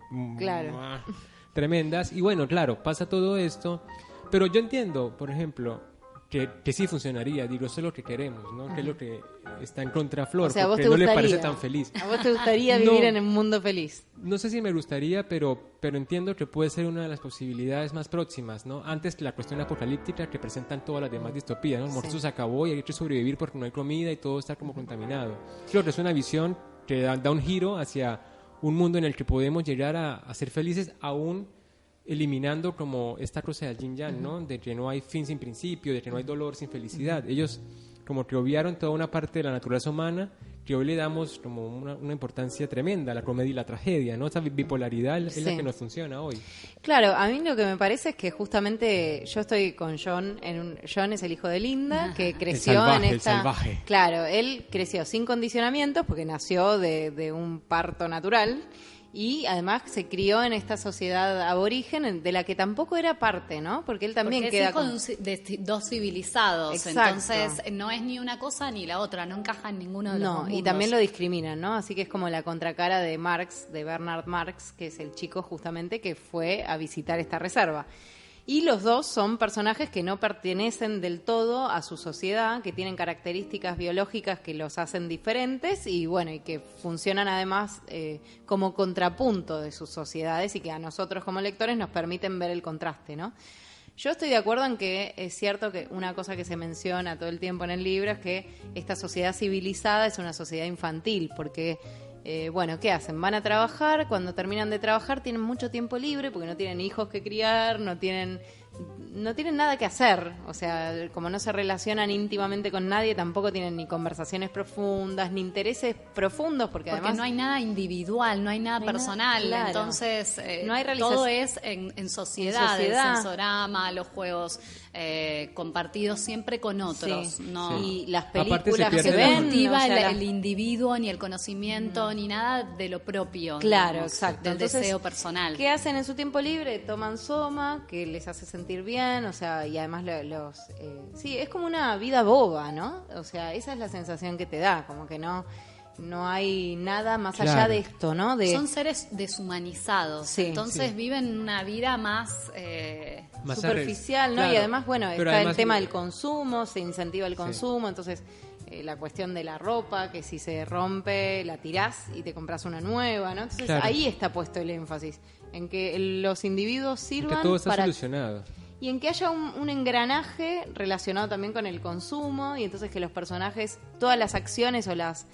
tremendas. Y bueno, claro, pasa todo esto, pero yo entiendo, por ejemplo, que sí funcionaría, digo, eso es lo que queremos, ¿no? Que es lo que está en contra Flor, porque no le parece tan feliz. ¿A vos te gustaría vivir en un mundo feliz? No sé si me gustaría, pero entiendo que puede ser una de las posibilidades más próximas, ¿no? Antes que la cuestión apocalíptica que presentan todas las demás distopías, ¿no? El mundo se acabó y hay que sobrevivir porque no hay comida y todo está como contaminado. Creo que es una visión que da un giro hacia un mundo en el que podemos llegar a ser felices aún eliminando como esta cosa del yin yang, ¿no? De que no hay fin sin principio, de que no hay dolor sin felicidad. Ellos como que obviaron toda una parte de la naturaleza humana que hoy le damos como una importancia tremenda a la comedia y la tragedia, ¿no? Esa bipolaridad es la que nos funciona hoy. Claro, a mí lo que me parece es que justamente yo estoy con John, John es el hijo de Linda, que creció el salvaje. Claro, él creció sin condicionamientos porque nació de un parto natural. Y además se crió en esta sociedad aborigen de la que tampoco era parte, ¿no? Porque él también queda de dos civilizados. Exacto. Entonces no es ni una cosa ni la otra, no encaja en ninguno de los dos mundos. Y también lo discriminan, ¿no? Así que es como la contracara de Marx, de Bernard Marx, que es el chico justamente que fue a visitar esta reserva. Y los dos son personajes que no pertenecen del todo a su sociedad, que tienen características biológicas que los hacen diferentes y bueno, y que funcionan además como contrapunto de sus sociedades y que a nosotros como lectores nos permiten ver el contraste, ¿no? Yo estoy de acuerdo en que es cierto que una cosa que se menciona todo el tiempo en el libro es que esta sociedad civilizada es una sociedad infantil, porque bueno, ¿qué hacen? Van a trabajar, cuando terminan de trabajar tienen mucho tiempo libre porque no tienen hijos que criar, no tienen nada que hacer, o sea, como no se relacionan íntimamente con nadie, tampoco tienen ni conversaciones profundas, ni intereses profundos, porque además no hay nada individual, no hay nada personal, claro. Entonces no hay todo es en sociedad, el sensorama, los juegos compartidos siempre con otros, no. Y las películas que ven, cultiva el individuo, ni el conocimiento, ni nada de lo propio, claro, digamos, exacto. del Entonces, deseo personal. ¿Qué hacen en su tiempo libre? Toman soma, que les hace sentir bien, o sea, y además sí, es como una vida boba, ¿no? O sea, esa es la sensación que te da, como que no hay nada más allá de esto, ¿no? Son seres deshumanizados, entonces viven una vida más superficial, ¿no? Claro. Y además, bueno, está además el tema del consumo, se incentiva el consumo, entonces la cuestión de la ropa, que si se rompe la tirás y te compras una nueva, ¿no? Entonces ahí está puesto el énfasis, en que los individuos sirvan que todo está solucionado. Y en que haya un engranaje relacionado también con el consumo y entonces que los personajes, todas las acciones o las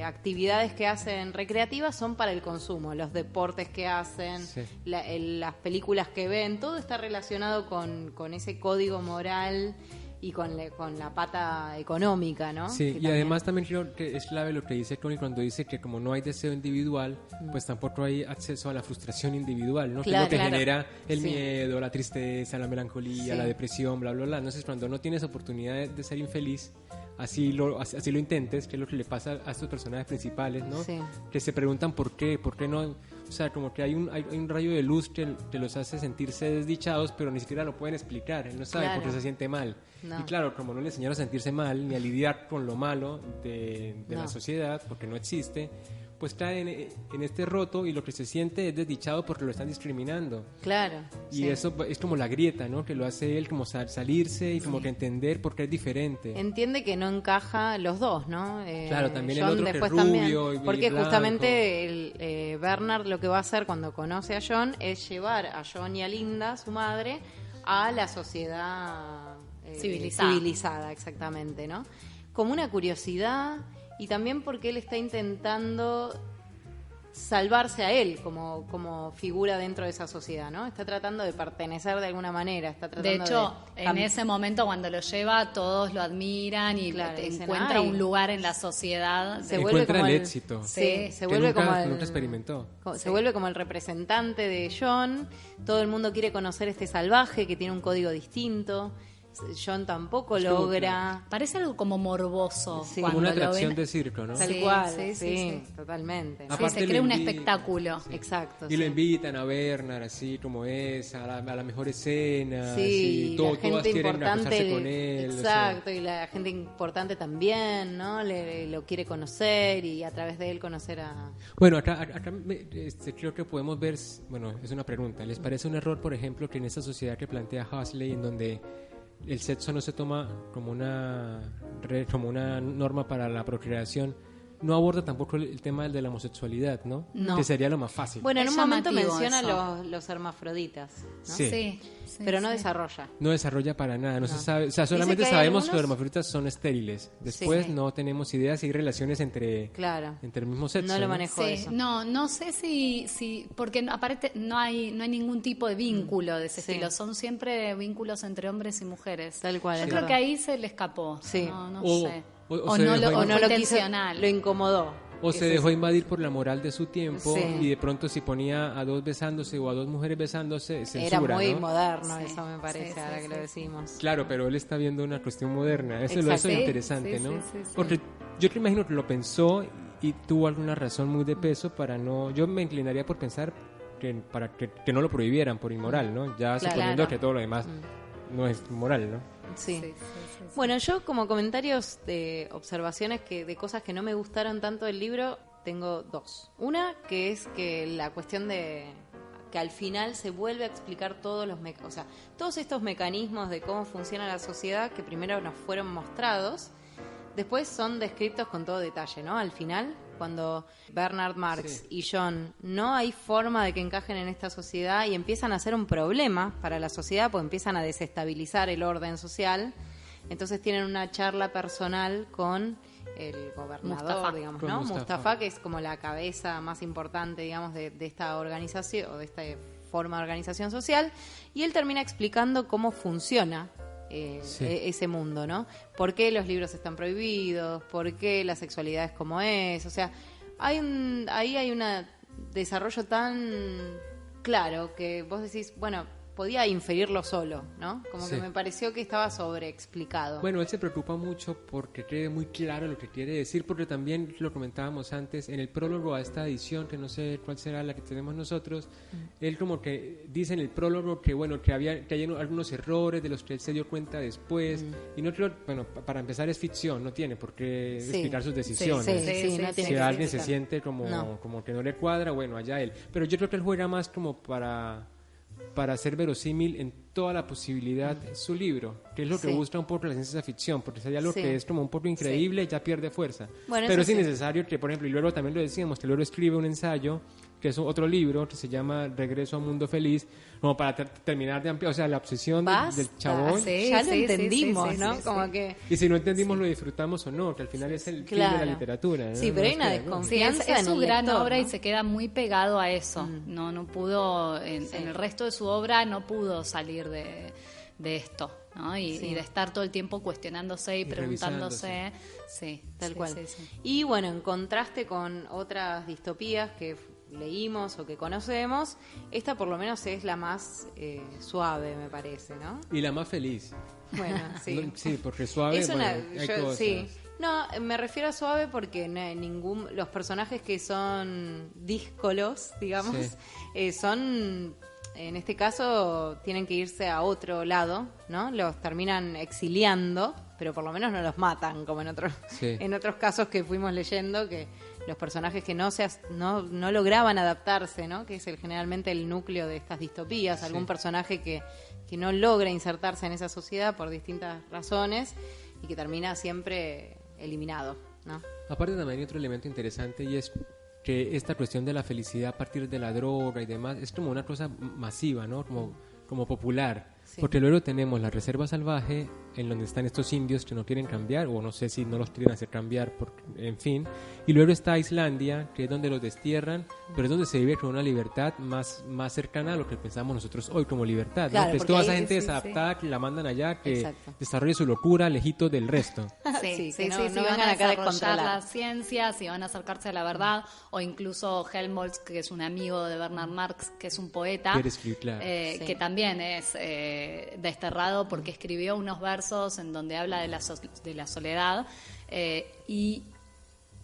actividades que hacen recreativas son para el consumo, los deportes que hacen, las películas que ven, todo está relacionado con ese código moral y con la pata económica, ¿no? Sí, Que y además también creo que es clave lo que dice Tony cuando dice que como no hay deseo individual, pues tampoco hay acceso a la frustración individual, ¿no? Claro, que es lo que claro. genera el Sí. miedo, la tristeza, la melancolía, Sí. la depresión, bla, bla, bla. Entonces, cuando no tienes oportunidad de ser infeliz, así lo intentes, que es lo que le pasa a estos personajes principales, ¿no? Sí. Que se preguntan por qué no... O sea, como que hay un rayo de luz que los hace sentirse desdichados, pero ni siquiera lo pueden explicar. Él no sabe Claro. por qué se siente mal. No. Y claro, como no le enseñaron a sentirse mal, ni a lidiar con lo malo de No. la sociedad, porque no existe, pues cae en este roto y lo que se siente es desdichado porque lo están discriminando. Claro. Y sí. eso es como la grieta, ¿no? Que lo hace él como salirse y como que entender por qué es diferente. Entiende que no encaja los dos, ¿no? Claro, también el John otro que después es rubio también, y porque blanco. justamente Bernard lo que va a hacer cuando conoce a John es llevar a John y a Linda, su madre, a la sociedad civilizada, exactamente, ¿no? Como una curiosidad y también porque él está intentando salvarse a él como figura dentro de esa sociedad, ¿no? Está tratando de pertenecer de alguna manera, está tratando De hecho, en ese momento cuando lo lleva, todos lo admiran y Claro, dicen, encuentra "Ay". un lugar en la sociedad. Se vuelve Encuentra como el el- éxito. Sí, se que vuelve nunca, como el... nunca experimentó. Se vuelve como el representante de John. Todo el mundo quiere conocer este salvaje que tiene un código distinto. John tampoco Es como logra. Parece algo como morboso. Sí. cuando Como una lo atracción ven. de circo, ¿no? Tal Sí, cual, sí, sí, sí, sí. totalmente. Sí, Aparte se lo crea un invi- espectáculo. Exacto. Y lo sí. invitan a Bernard así como es, a la mejor escena, Sí, así, todas gente quieren importante, acostarse con él. o sea. exacto, y la gente importante también, ¿no? Lo quiere conocer y a través de él conocer a... Bueno, acá creo que podemos ver, bueno, es una pregunta, ¿les parece un error, por ejemplo, que en esta sociedad que plantea Huxley, en donde el sexo no se toma como una norma para la procreación, no aborda tampoco el tema de la homosexualidad, ¿no? No. Que sería lo más fácil. Bueno, en Es un momento llamativo menciona eso. los hermafroditas, ¿no? Sí. Sí, Pero no sí. desarrolla. No desarrolla para nada, no se sabe, o sea, Dice solamente que hay sabemos que los algunos- hermafroditas son estériles. Después Sí. no tenemos idea si hay relaciones entre Claro. el mismo sexo. No lo manejo Sí, eso. no sé si porque aparte no hay ningún tipo de vínculo de ese Sí. estilo, son siempre vínculos entre hombres y mujeres. Tal cual, Yo es creo verdad. que ahí se le escapó. Sí. No O- sé. o O, se no dejó lo, ahí. o no fue lo quiso, intencional. lo incomodó. O se Es dejó eso. invadir por la moral de su tiempo Sí. y de pronto si ponía a dos besándose o a dos mujeres besándose, censura, Era muy ¿no? moderno Sí. eso, me parece, Sí, ahora sí, que lo sí. decimos. Claro, pero él está viendo una cuestión moderna. Eso es Exacto. lo Sí, interesante, sí, ¿no? sí, sí, sí. Porque yo te imagino que lo pensó y tuvo alguna razón muy de peso para no... Yo me inclinaría por pensar para que no lo prohibieran por inmoral, ¿no? Ya Claro. suponiendo que todo lo demás no es moral, ¿no? Sí. Sí, sí, sí. Bueno, yo como comentarios de observaciones de cosas que no me gustaron tanto del libro, tengo dos. Una, que es que la cuestión de que al final se vuelve a explicar todos todos estos mecanismos de cómo funciona la sociedad que primero nos fueron mostrados, después son descritos con todo detalle, ¿no? Al final, cuando Bernard Marx y John no hay forma de que encajen en esta sociedad y empiezan a ser un problema para la sociedad, pues empiezan a desestabilizar el orden social. Entonces tienen una charla personal con el gobernador, Mustafa. digamos, Con ¿no? Mustafa. Mustafa, que es como la cabeza más importante, digamos, de esta organización o de esta forma de organización social, y él termina explicando cómo funciona Sí. ese mundo, ¿no? ¿Por qué los libros están prohibidos? ¿Por qué la sexualidad es como es? O sea, ahí hay un desarrollo tan claro que vos decís, bueno, podía inferirlo solo, ¿no? Como Sí. que me pareció que estaba sobreexplicado. Bueno, él se preocupa mucho porque quede muy claro lo que quiere decir, porque también lo comentábamos antes, en el prólogo a esta edición, que no sé cuál será la que tenemos nosotros, él como que dice en el prólogo que bueno, que hay algunos errores de los que él se dio cuenta después, y no creo, bueno, para empezar es ficción, no tiene por qué Sí. explicar sus decisiones. Sí, Sí, no sí, tiene Si que alguien se explicar. siente como, No. como que no le cuadra, bueno, allá él. Pero yo creo que él juega más como para hacer verosímil en toda la posibilidad su libro, que es lo que Sí. busca un poco la ciencia ficción, porque si hay algo Sí. que es como un poco increíble, ya pierde fuerza. Bueno, Pero eso es sí. innecesario que, por ejemplo, y luego también lo decíamos, que luego escribe un ensayo, que es otro libro, que se llama Regreso a un Mundo Feliz, como para terminar de ampliar, o sea, la obsesión Basta. del chabón. Sí, ya lo sí, entendimos, sí, sí, ¿no? sí, Como sí. que... Y si no entendimos, lo disfrutamos o no, que al final es el fin de Claro. la literatura. ¿no? Sí, pero No hay es una que- desconfianza. Sí, es en su el gran lector, obra ¿no? y se queda muy pegado a eso. No pudo, en el resto de su obra no pudo salir de esto, ¿no? Y de estar todo el tiempo cuestionándose y preguntándose. Sí, tal cual. Sí. Y bueno, en contraste con otras distopías que leímos o que conocemos, esta por lo menos es la más suave, me parece, ¿no? Y la más feliz. Bueno, sí. No, sí, porque suave, Es una, hay cosas. sí. No, me refiero a suave porque los personajes que son díscolos, digamos, son, en este caso, tienen que irse a otro lado, ¿no? Los terminan exiliando, pero por lo menos no los matan, como en otros casos que fuimos leyendo, que los personajes que no lograban adaptarse, ¿no? Que es generalmente el núcleo de estas distopías, algún personaje que no logra insertarse en esa sociedad por distintas razones y que termina siempre eliminado, ¿no? Aparte también hay otro elemento interesante y es que esta cuestión de la felicidad a partir de la droga y demás es como una cosa masiva, ¿no? Como popular. Sí. Porque luego tenemos la reserva salvaje en donde están estos indios que no quieren cambiar, o no sé si no los quieren hacer cambiar, en fin. Y luego está Islandia, que es donde los destierran, pero es donde se vive con una libertad más cercana a lo que pensamos nosotros hoy como libertad. Claro, ¿no? Que es toda esa gente desadaptada que la mandan allá, que desarrolle su locura lejito del resto. Sí, si no van a desarrollar las ciencias, si van a acercarse a la verdad, o incluso Helmholtz, que es un amigo de Bernard Marx, que es un poeta, que también es desterrado porque escribió unos versos en donde habla de la soledad, y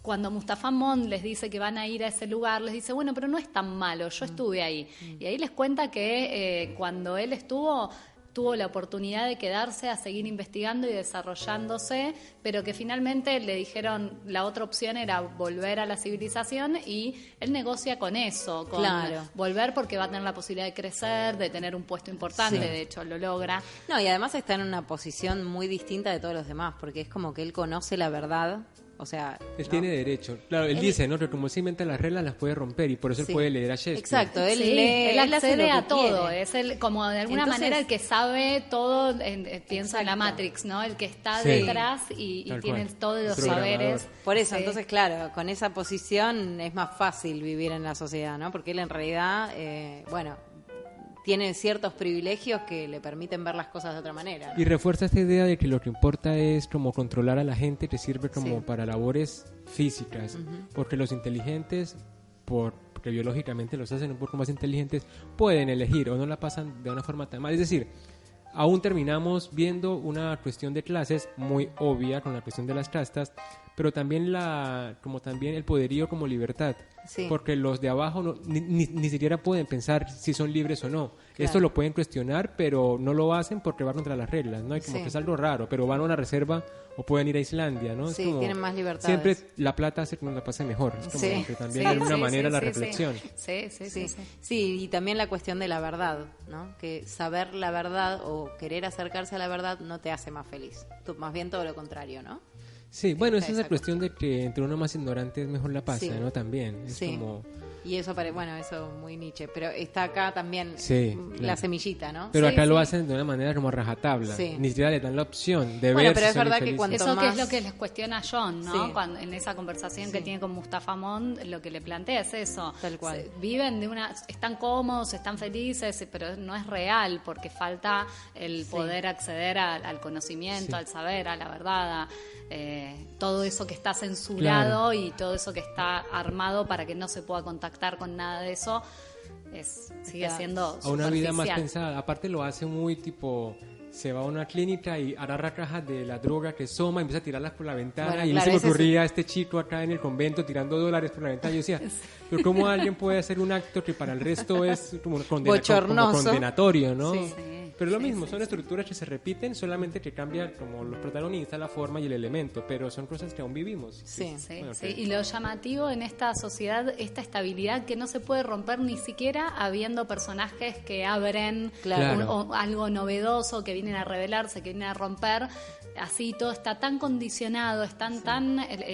cuando Mustafa Mond les dice que van a ir a ese lugar, les dice, bueno, pero no es tan malo, yo estuve ahí. Y ahí les cuenta que cuando él tuvo la oportunidad de quedarse a seguir investigando y desarrollándose, pero que finalmente le dijeron la otra opción era volver a la civilización, y él negocia con eso, con volver porque va a tener la posibilidad de crecer, de tener un puesto importante, de hecho lo logra. No, y además está en una posición muy distinta de todos los demás, porque es como que él conoce la verdad. O sea, él tiene derecho. Claro, él dice, ¿no? Que como se inventa las reglas, las puede romper, y por eso él puede leer a Shakespeare. Exacto, él accede a todo. Es como de alguna manera el que sabe todo, piensa en la Matrix, ¿no? El que está detrás y tiene todos los saberes. Por eso, entonces, claro, con esa posición es más fácil vivir en la sociedad, ¿no? Porque él en realidad, tiene ciertos privilegios que le permiten ver las cosas de otra manera, ¿no? Y refuerza esta idea de que lo que importa es como controlar a la gente, que sirve como para labores físicas, porque los inteligentes, porque biológicamente los hacen un poco más inteligentes, pueden elegir o no la pasan de una forma tan mal. Es decir, aún terminamos viendo una cuestión de clases muy obvia con la cuestión de las castas, pero también también el poderío como libertad, porque los de abajo ni siquiera pueden pensar si son libres o no. Esto lo pueden cuestionar, pero no lo hacen porque va contra las reglas, ¿no? Y como que es algo raro, pero van a una reserva o pueden ir a Islandia, ¿no? Es como, tienen más libertad. Siempre la plata hace que uno la pase mejor. Es como que también de alguna manera la reflexión. Sí, y también la cuestión de la verdad, ¿no? Que saber la verdad o querer acercarse a la verdad no te hace más feliz. Más bien todo lo contrario, ¿no? Sí, bueno, es esa cuestión de que entre uno más ignorante es mejor la pasa, ¿no? También, es como... Y eso eso muy Nietzsche, pero está acá también la semillita, ¿no? Pero acá lo hacen de una manera como rajatabla, ni siquiera le dan la opción de ver pero si es verdad que eso que es lo que les cuestiona John, ¿no? Cuando, en esa conversación que tiene con Mustafa Mond, lo que le plantea es eso. Tal cual. Viven están cómodos, están felices, pero no es real porque falta el poder acceder al conocimiento, al saber, a la verdad, todo eso que está censurado y todo eso que está armado para que no se pueda contactar con nada de eso, sigue siendo a una vida más pensada. Aparte lo hace muy tipo, se va a una clínica y agarra cajas de la droga que soma y empieza a tirarlas por la ventana, y se me ocurría a este chico acá en el convento tirando $, por la ventana. Yo decía, pero ¿cómo alguien puede hacer un acto que para el resto es como condenatorio, ¿no? Pero lo mismo, son estructuras que se repiten, solamente que cambian como los protagonistas, la forma y el elemento, pero son cosas que aún vivimos. Y lo llamativo en esta sociedad, esta estabilidad que no se puede romper ni siquiera habiendo personajes que abren algo novedoso, que vienen a rebelarse, que vienen a romper. Así todo está tan condicionado,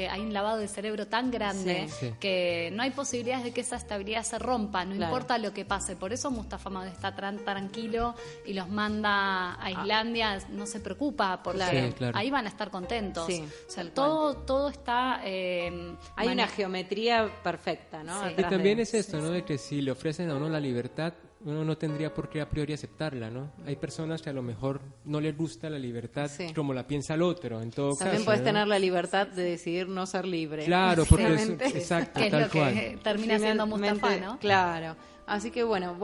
hay un lavado de cerebro tan grande que no hay posibilidades de que esa estabilidad se rompa, no importa lo que pase. Por eso Mustafa Mond está tan tranquilo y los manda a Islandia, no se preocupa porque ahí van a estar contentos. O sea, todo está hay una geometría perfecta, ¿no? Y también es esto, ¿no? De que si le ofrecen a uno la libertad, uno no tendría por qué a priori aceptarla, ¿no? Hay personas que a lo mejor no les gusta la libertad Sí. como la piensa el otro, en todo También caso. puedes ¿no? tener la libertad de decidir no ser libre. Claro, porque es, Finalmente. exacto, Que es tal lo cual. que termina siendo Mustafa, Finalmente, ¿no? Claro. Así que bueno,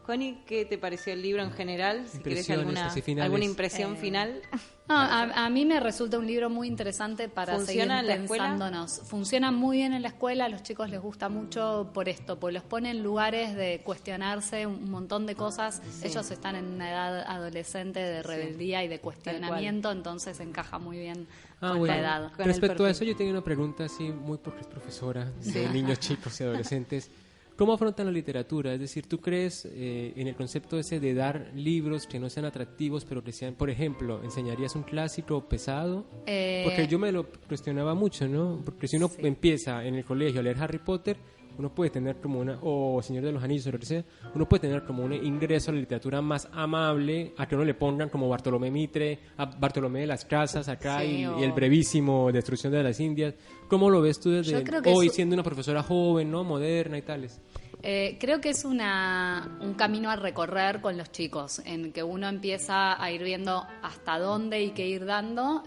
Connie, ¿qué te pareció el libro en general? Si querés Impresiones así finales. alguna impresión final. No, a mí me resulta un libro muy interesante para ¿Funciona seguir en la escuela? pensándonos. Funciona muy bien en la escuela, a los chicos les gusta mucho por esto, porque los pone en lugares de cuestionarse un montón de cosas. Sí. Ellos están en una edad adolescente de rebeldía y de cuestionamiento, entonces encaja muy bien con Bueno. la edad. Con el Respecto a perfil. eso, yo tenía una pregunta así, muy porque es profesora de Sí. niños chicos y adolescentes. ¿Cómo afrontan la literatura? Es decir, ¿tú crees en el concepto ese de dar libros que no sean atractivos, pero que sean, por ejemplo, enseñarías un clásico pesado? Porque yo me lo cuestionaba mucho, ¿no? Porque si uno Sí. empieza en el colegio a leer Harry Potter, uno puede tener como una, o Señor de los Anillos o lo que sea, uno puede tener como un ingreso a la literatura más amable, a que uno le pongan como Bartolomé Mitre, a Bartolomé de las Casas acá Sí, y o- el brevísimo Destrucción de las Indias. ¿Cómo lo ves tú desde Yo creo que hoy eso- siendo una profesora joven, ¿no? Moderna y tales? Creo que es un camino a recorrer con los chicos, en que uno empieza a ir viendo hasta dónde hay que ir dando.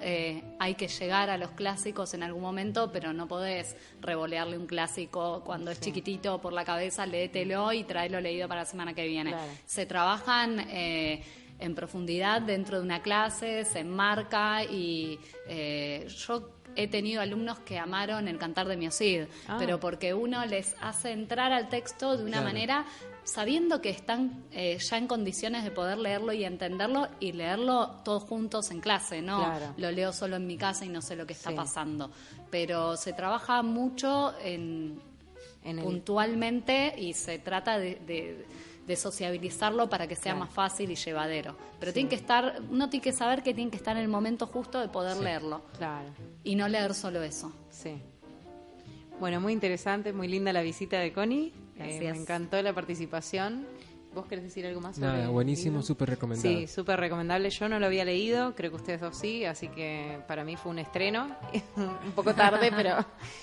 Hay que llegar a los clásicos en algún momento, pero no podés revolearle un clásico cuando es chiquitito por la cabeza, léetelo y tráelo leído para la semana que viene. Claro. Se trabajan en profundidad dentro de una clase, se enmarca y yo he tenido alumnos que amaron El Cantar de Miocid, pero porque uno les hace entrar al texto de una Claro. manera sabiendo que están ya en condiciones de poder leerlo y entenderlo y leerlo todos juntos en clase, ¿no? Claro. Lo leo solo en mi casa y no sé lo que está Sí. pasando. Pero se trabaja mucho En el- puntualmente y se trata de sociabilizarlo para que sea Claro. más fácil y llevadero. Pero uno tiene que saber que tiene que estar en el momento justo de poder leerlo Claro, y no leer solo eso. sí. Bueno, muy interesante, muy linda la visita de Connie. Gracias. Me encantó la participación. ¿Vos querés decir algo más sobre Nada, el buenísimo, libro? súper recomendado. Sí, súper recomendable. Yo no lo había leído, creo que ustedes dos sí, así que para mí fue un estreno. Un poco tarde, pero...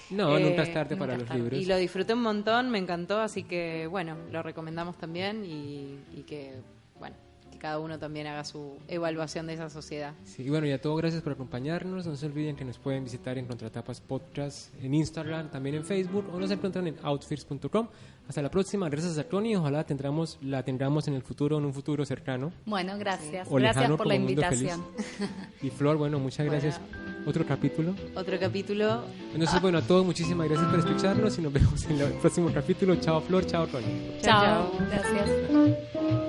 No, nunca es tarde nunca para es los tarde. libros. Y lo disfruté un montón, me encantó, así que bueno, lo recomendamos también y que, bueno, que cada uno también haga su evaluación de esa sociedad. Sí, y bueno, y a todos gracias por acompañarnos. No se olviden que nos pueden visitar en Contratapas Podcast en Instagram, también en Facebook, o nos encuentran en outfits.com. Hasta la próxima. Gracias a Tony. Ojalá la tengamos en el futuro, en un futuro cercano. Bueno, gracias. O Gracias lejano, por la como Mundo invitación. Y Flor, bueno, muchas gracias. Otro capítulo. Otro capítulo. Entonces, bueno, a todos muchísimas gracias por escucharnos y nos vemos en el próximo capítulo. Chao Flor, chao Tony. Chao, Chao. Gracias.